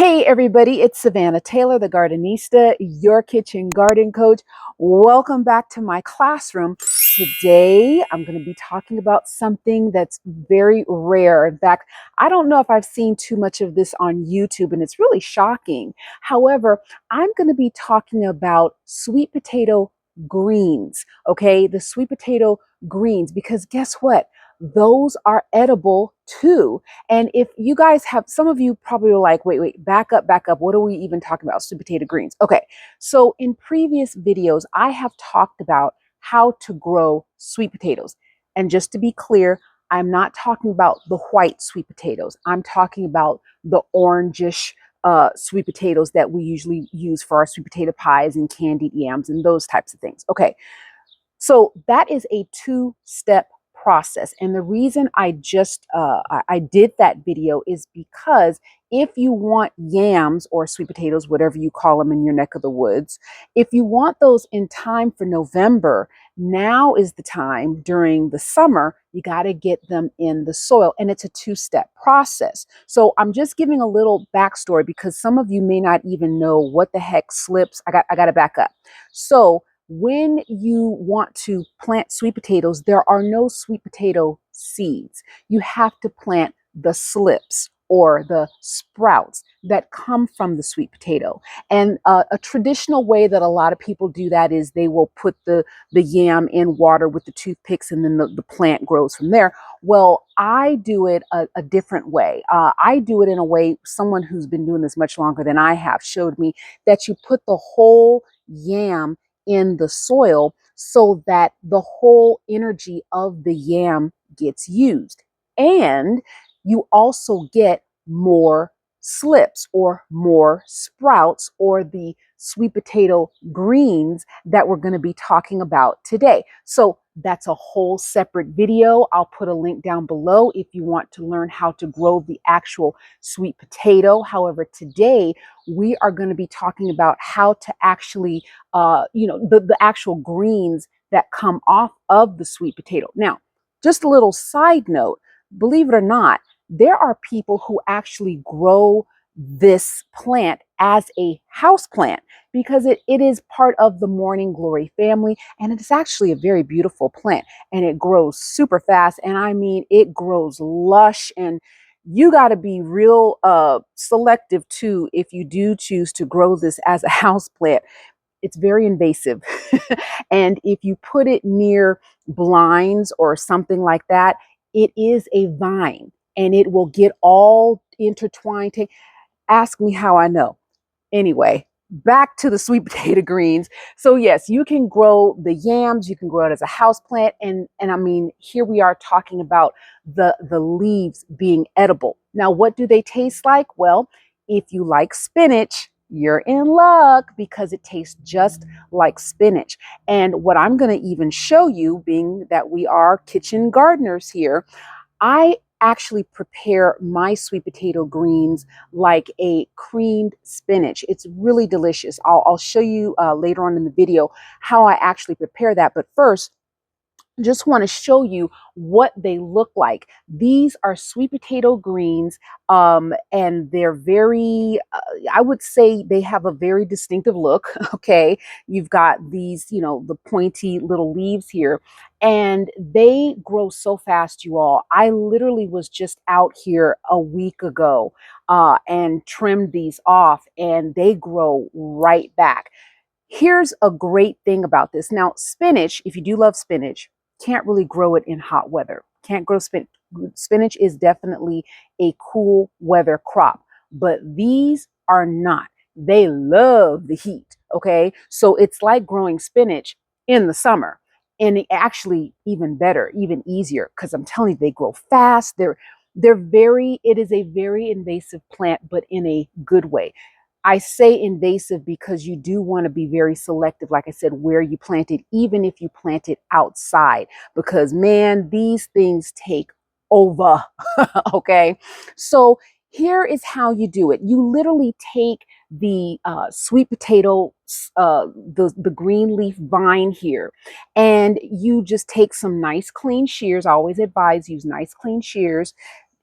Hey everybody, it's Savannah Taylor, the Gardenista, your kitchen garden coach. Welcome back to my classroom. Today, I'm going to be talking about something that's very rare. In fact, I don't know if I've seen too much of this on YouTube, and it's really shocking. However, I'm going to be talking about sweet potato greens, okay? The sweet potato greens, because guess what? Those are edible too. And if you guys have, some of you probably are like, wait, back up. What are we even talking about? Sweet potato greens. Okay. So in previous videos, I have talked about how to grow sweet potatoes. And just to be clear, I'm not talking about the white sweet potatoes. I'm talking about the orangish sweet potatoes that we usually use for our sweet potato pies and candied yams and those types of things. Okay. So that is a two-step process. And the reason I did that video is because if you want yams or sweet potatoes, whatever you call them in your neck of the woods, if you want those in time for November, now is the time during the summer, you got to get them in the soil. And it's a two-step process. So I'm just giving a little backstory because some of you may not even know what the heck slips. I got to back up. So when you want to plant sweet potatoes, there are no sweet potato seeds. You have to plant the slips or the sprouts that come from the sweet potato. And a traditional way that a lot of people do that is they will put the yam in water with the toothpicks and then the plant grows from there. Well, I do it a different way. I do it in a way someone who's been doing this much longer than I have showed me that you put the whole yam in the soil so that the whole energy of the yam gets used. And you also get more slips or more sprouts or the sweet potato greens that we're going to be talking about today. So that's a whole separate video. I'll put a link down below if you want to learn how to grow the actual sweet potato. However, today we are going to be talking about how to actually the actual greens that come off of the sweet potato. Now, just a little side note, believe it or not, there are people who actually grow this plant as a house plant because it is part of the morning glory family, and it is actually a very beautiful plant, and it grows super fast. And I mean, it grows lush, and you got to be real selective too if you do choose to grow this as a house plant. It's very invasive. And if you put it near blinds or something like that, it is a vine and it will get all intertwined. Ask me how I know. Anyway, back to the sweet potato greens. So yes, you can grow the yams, you can grow it as a house plant. And I mean, here we are talking about the leaves being edible. Now, what do they taste like? Well, if you like spinach, you're in luck because it tastes just like spinach. And what I'm going to even show you, being that we are kitchen gardeners here, I actually prepare my sweet potato greens like a creamed spinach. It's really delicious. I'll show you later on in the video how I actually prepare that. But first, just want to show you what they look like. These are sweet potato greens, and they're very, I would say they have a very distinctive look. Okay, you've got these, the pointy little leaves here, and they grow so fast, you all. I literally was just out here a week ago and trimmed these off, and they grow right back. Here's a great thing about this. Now, spinach, if you do love spinach, can't really grow it in hot weather. Can't grow spinach. Spinach is definitely a cool weather crop, but these are not. They love the heat, okay? So it's like growing spinach in the summer. And actually even better, even easier, because I'm telling you, they grow fast. It is a very invasive plant, but in a good way. I say invasive because you do want to be very selective, like I said, where you plant it, even if you plant it outside, because man, these things take over. Okay. So here is how you do it. You literally take the sweet potato, the green leaf vine here, and you just take some nice clean shears. I always advise use nice clean shears.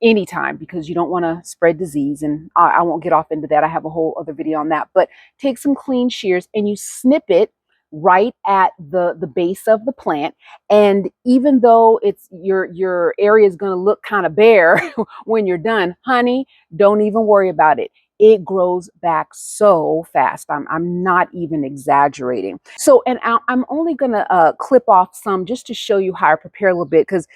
anytime, because you don't want to spread disease. And I won't get off into that. I have a whole other video on that. But take some clean shears and you snip it right at the base of the plant. And even though it's your area is going to look kind of bare when you're done, honey, don't even worry about it. It grows back so fast. I'm not even exaggerating. So, and I'm only going to clip off some just to show you how I prepare a little bit, because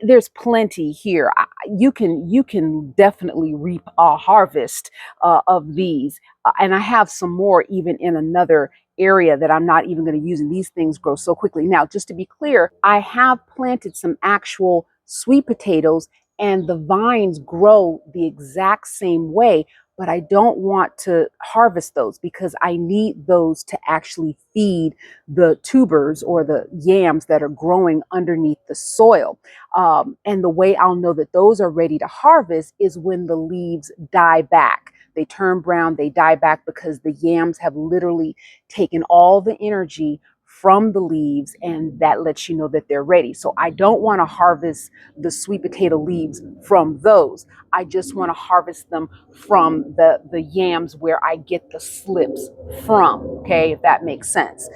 there's plenty here. You can definitely reap a harvest of these. And I have some more even in another area that I'm not even going to use. And these things grow so quickly. Now, just to be clear, I have planted some actual sweet potatoes and the vines grow the exact same way, but I don't want to harvest those because I need those to actually feed the tubers or the yams that are growing underneath the soil. And the way I'll know that those are ready to harvest is when the leaves die back. They turn brown, they die back because the yams have literally taken all the energy from the leaves, and that lets you know that they're ready. So I don't want to harvest the sweet potato leaves from those. I just want to harvest them from the yams where I get the slips from, okay, if that makes sense.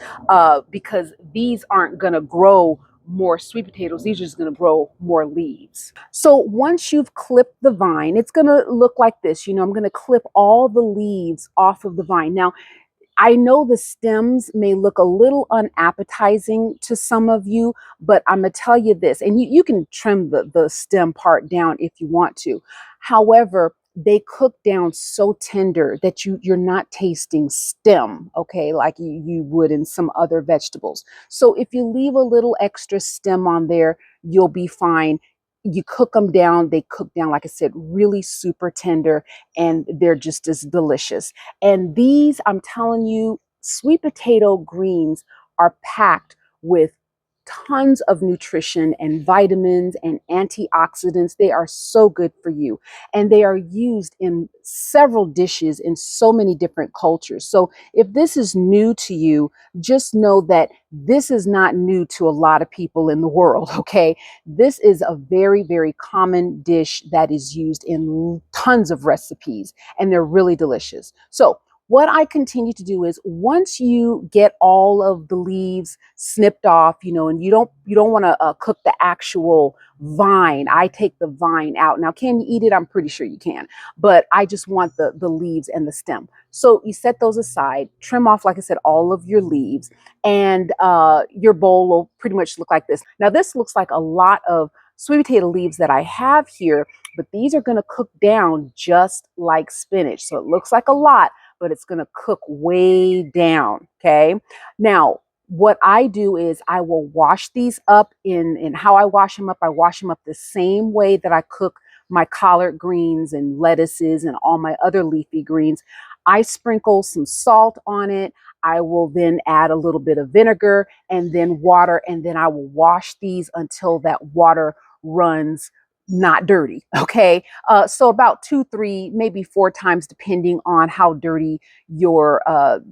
Because these aren't going to grow more sweet potatoes, these are just going to grow more leaves. So once you've clipped the vine, it's going to look like this. You know, I'm going to clip all the leaves off of the vine. Now, I know the stems may look a little unappetizing to some of you, but I'm going to tell you this, and you can trim the stem part down if you want to. However, they cook down so tender that you're not tasting stem, okay, like you would in some other vegetables. So if you leave a little extra stem on there, you'll be fine. You cook them down, they cook down, like I said, really super tender, and they're just as delicious. And these, I'm telling you, sweet potato greens are packed with tons of nutrition and vitamins and antioxidants. They are so good for you. And they are used in several dishes in so many different cultures. So if this is new to you, just know that this is not new to a lot of people in the world, okay? This is a very, very common dish that is used in tons of recipes, and they're really delicious. So what I continue to do is once you get all of the leaves snipped off, you know, and you don't want to cook the actual vine. I take the vine out. Now, can you eat it? I'm pretty sure you can, but I just want the leaves and the stem. So you set those aside, trim off, like I said, all of your leaves, and your bowl will pretty much look like this. Now, this looks like a lot of sweet potato leaves that I have here, but these are going to cook down just like spinach. So it looks like a lot, but it's going to cook way down. Okay. Now, what I do is I will wash these up in how I wash them up. I wash them up the same way that I cook my collard greens and lettuces and all my other leafy greens. I sprinkle some salt on it. I will then add a little bit of vinegar and then water, and then I will wash these until that water runs not dirty. Okay. So about 2, 3, maybe 4 times, depending on how dirty your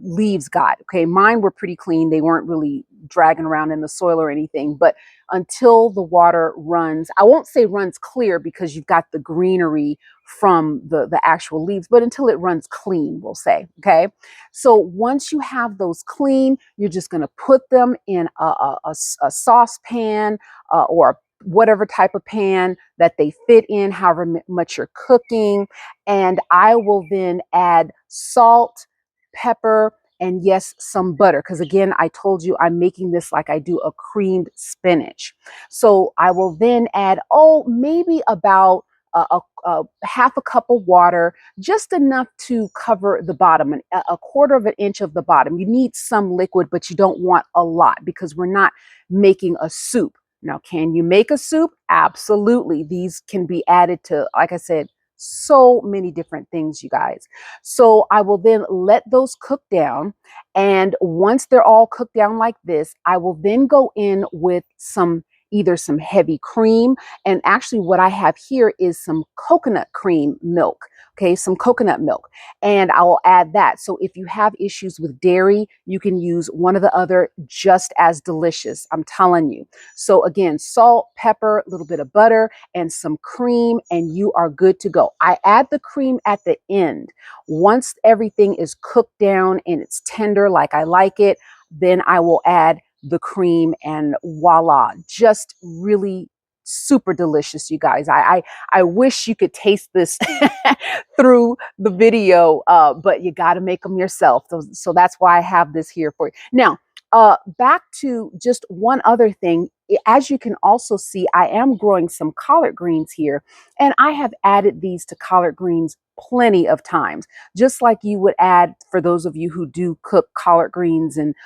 leaves got. Okay. Mine were pretty clean. They weren't really dragging around in the soil or anything, but until the water runs, I won't say runs clear because you've got the greenery from the actual leaves, but until it runs clean, we'll say. Okay. So once you have those clean, you're just going to put them in a saucepan or whatever type of pan that they fit in, however much you're cooking. And I will then add salt, pepper, and yes, some butter. Because again, I told you I'm making this like I do a creamed spinach. So I will then add, maybe about half a cup of water, just enough to cover the bottom, a quarter of an inch of the bottom. You need some liquid, but you don't want a lot because we're not making a soup. Now, can you make a soup? Absolutely. These can be added to, like I said, so many different things, you guys. So I will then let those cook down. And once they're all cooked down like this, I will then go in with some either some heavy cream, and actually what I have here is some coconut cream milk. Okay, some coconut milk, and I will add that. So if you have issues with dairy, you can use one or the other, just as delicious. I'm telling you. So again, salt, pepper, a little bit of butter, and some cream, and you are good to go. I add the cream at the end. Once everything is cooked down and it's tender like I like it, then I will add the cream, and voila, just really super delicious, you guys. I wish you could taste this through the video, but you got to make them yourself. So that's why I have this here for you. Now, back to just one other thing. As you can also see, I am growing some collard greens here, and I have added these to collard greens plenty of times, just like you would add, for those of you who do cook collard greens and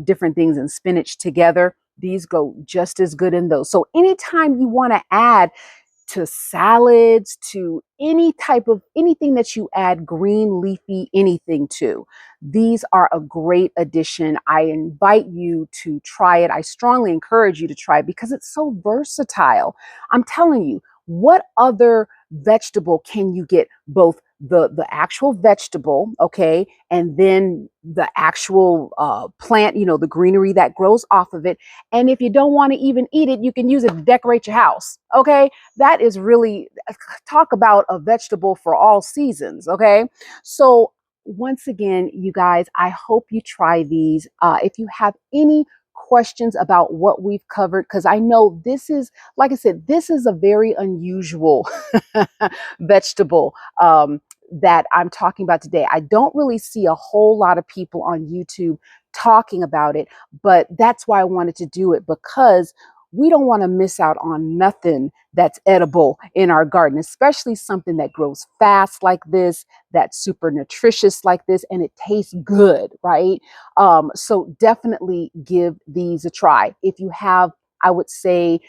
different things and spinach together. These go just as good in those. So anytime you want to add to salads, to any type of anything that you add green leafy anything to, these are a great addition. I invite you to try it. I strongly encourage you to try it because it's so versatile. I'm telling you, what other vegetable can you get both the actual vegetable, okay, and then the actual plant, the greenery that grows off of it, and if you don't want to even eat it, you can use it to decorate your house, okay? That is really, talk about a vegetable for all seasons, okay? So once again, you guys, I hope you try these. If you have any questions about what we've covered, because I know this is, like I said, this is a very unusual vegetable that I'm talking about today. I don't really see a whole lot of people on YouTube talking about it, but that's why I wanted to do it, because we don't want to miss out on nothing that's edible in our garden, especially something that grows fast like this, that's super nutritious like this, and it tastes good, right? So definitely give these a try. If you have, I would say,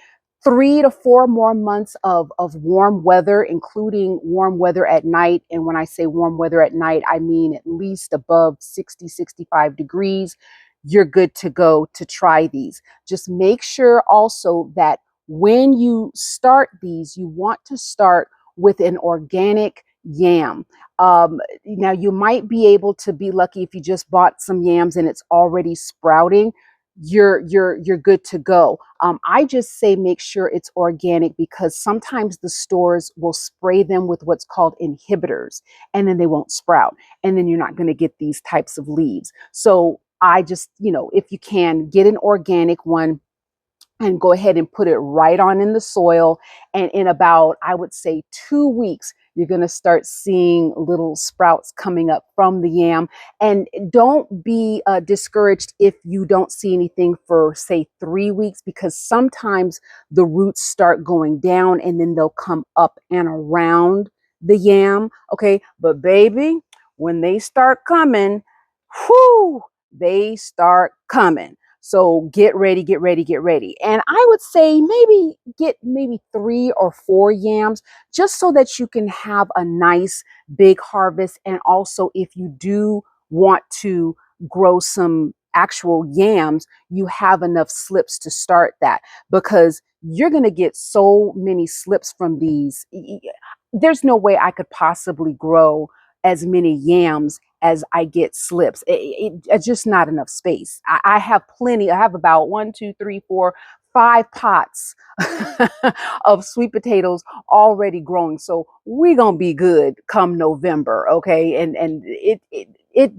3 to 4 more months of warm weather, including warm weather at night. And when I say warm weather at night, I mean at least above 60, 65 degrees. You're good to go to try these. Just make sure also that when you start these, you want to start with an organic yam. Now, you might be able to be lucky if you just bought some yams and it's already sprouting. You're good to go. I just say make sure it's organic, because sometimes the stores will spray them with what's called inhibitors, and then they won't sprout, and then you're not going to get these types of leaves. So I just, if you can get an organic one, and go ahead and put it right on in the soil. And in about, I would say, 2 weeks, you're going to start seeing little sprouts coming up from the yam. And don't be discouraged if you don't see anything for, say, 3 weeks, because sometimes the roots start going down and then they'll come up and around the yam. Okay. But baby, when they start coming, whoo, they start coming. So get ready, get ready, get ready. And I would say get maybe 3 or 4 yams, just so that you can have a nice big harvest. And also, if you do want to grow some actual yams, you have enough slips to start that, because you're going to get so many slips from these. There's no way I could possibly grow as many yams as I get slips. It's just not enough space. I have plenty. I have about 1, 2, 3, 4, 5 pots of sweet potatoes already growing. So we're gonna be good come November, okay? And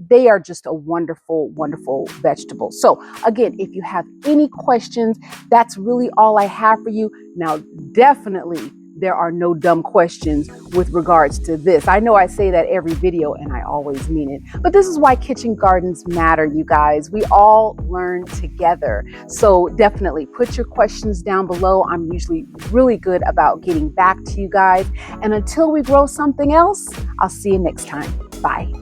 they are just a wonderful, wonderful vegetable. So again, if you have any questions, that's really all I have for you. Now, definitely, there are no dumb questions with regards to this. I know I say that every video, and I always mean it, but this is why kitchen gardens matter, you guys. We all learn together. So definitely put your questions down below. I'm usually really good about getting back to you guys. And until we grow something else, I'll see you next time. Bye.